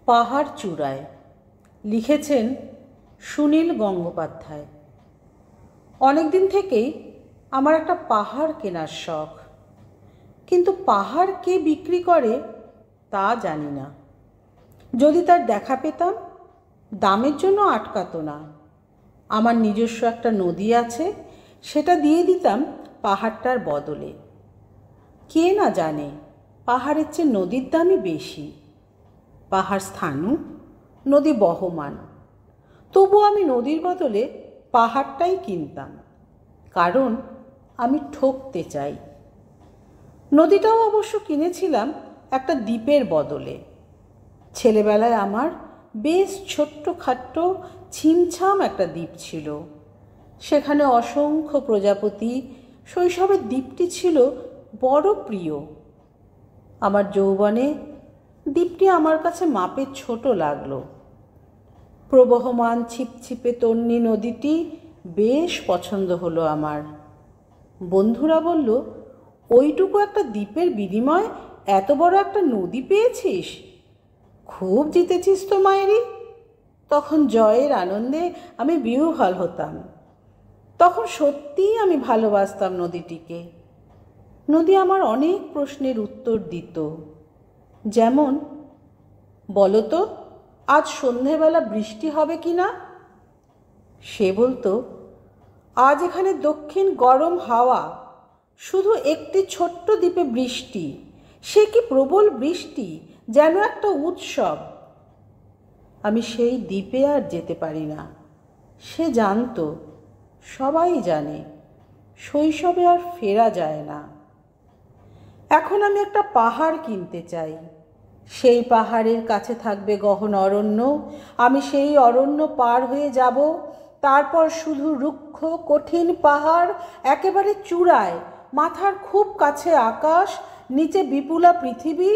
পাহাড় চূড়ায়, লিখেছেন সুনীল গঙ্গোপাধ্যায়। অনেক দিন থেকেই আমার একটা পাহাড় কেনার শখ, কিন্তু পাহাড় কে বিক্রি করে তা জানি না। যদি তার দেখা পেতাম, দামের জন্য আটকাতো না। আমার নিজস্ব একটা নদী আছে, সেটা দিয়ে দিতাম পাহাড়টার বদলে। কে না জানে পাহাড়ের চেয়ে নদীর দামই বেশি। পাহাড় স্থাণু, নদী বহমান। তবু আমি নদীর বদলে পাহাড়টাই কিনতাম, কারণ আমি ঠকতে চাই। নদীটাও অবশ্য কিনেছিলাম একটা দ্বীপের বদলে। ছেলেবেলায় আমার বেশ ছোট্টখাট্ট ছিমছাম একটা দ্বীপ ছিল। সেখানে অসংখ্য প্রজাপতি। শৈশবের দ্বীপটি ছিল বড় প্রিয়। আমার যৌবনে দ্বীপটি আমার কাছে মাপে ছোট লাগলো। প্রবহমান ছিপছিপে তন্বী নদীটি বেশ পছন্দ হলো আমার। বন্ধুরা বলল, ওইটুকু একটা দ্বীপের বিনিময়ে এত বড় একটা নদী পেয়েছিস, খুব জিতেছিস তো মায়েরি। তখন জয়ের আনন্দে আমি বিহ্বল হতাম। তখন সত্যিই আমি ভালোবাসতাম নদীটিকে। নদী আমার অনেক প্রশ্নের উত্তর দিত। যেমন, বলো তো আজ সন্ধেবেলা বৃষ্টি হবে কি না? সে বলতো, আজ এখানে দক্ষিণ গরম হাওয়া, শুধু একটি ছোট্ট দ্বীপে বৃষ্টি, সে কি প্রবল বৃষ্টি, যেন একটা উৎসব। আমি সেই দ্বীপে আর যেতে পারি না। সে জানতো, সবাই জানে, শৈশবে আর ফেরা যায় না। এখন আমি একটা পাহাড় কিনতে চাই। সেই পাহাড়ের কাছে থাকবে গহন অরণ্য। আমি সেই অরণ্য পার হয়ে যাব, তারপর শুধু রুক্ষ কঠিন পাহাড়, একেবারে চূড়ায় মাথার খুব কাছে আকাশ, নিচে বিপুলা পৃথিবী,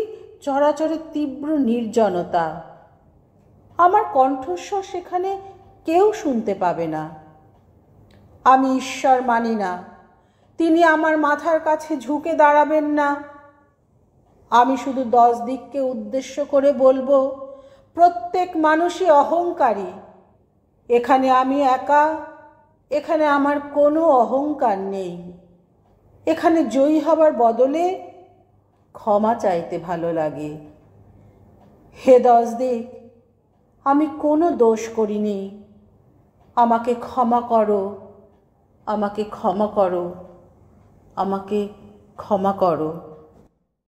চরাচরের তীব্র নির্জনতা। আমার কণ্ঠস্বর সেখানে কেউ শুনতে পাবে না। আমি ঈশ্বর মানি না, তিনি আমার মাথার কাছে ঝুঁকে দাঁড়াবেন না। আমি শুধু 10 দিককে উদ্দেশ্য করে বলবো, প্রত্যেক মানুষই অহংকারী। এখানে আমি একা, এখানে আমার কোনো অহংকার নেই। এখানে জয়ী হবার বদলে ক্ষমা চাইতে ভালো লাগে। হে 10 দিক, আমি কোনো দোষ করিনি। আমাকে ক্ষমা করো, আমাকে ক্ষমা করো, আমাকে ক্ষমা করো।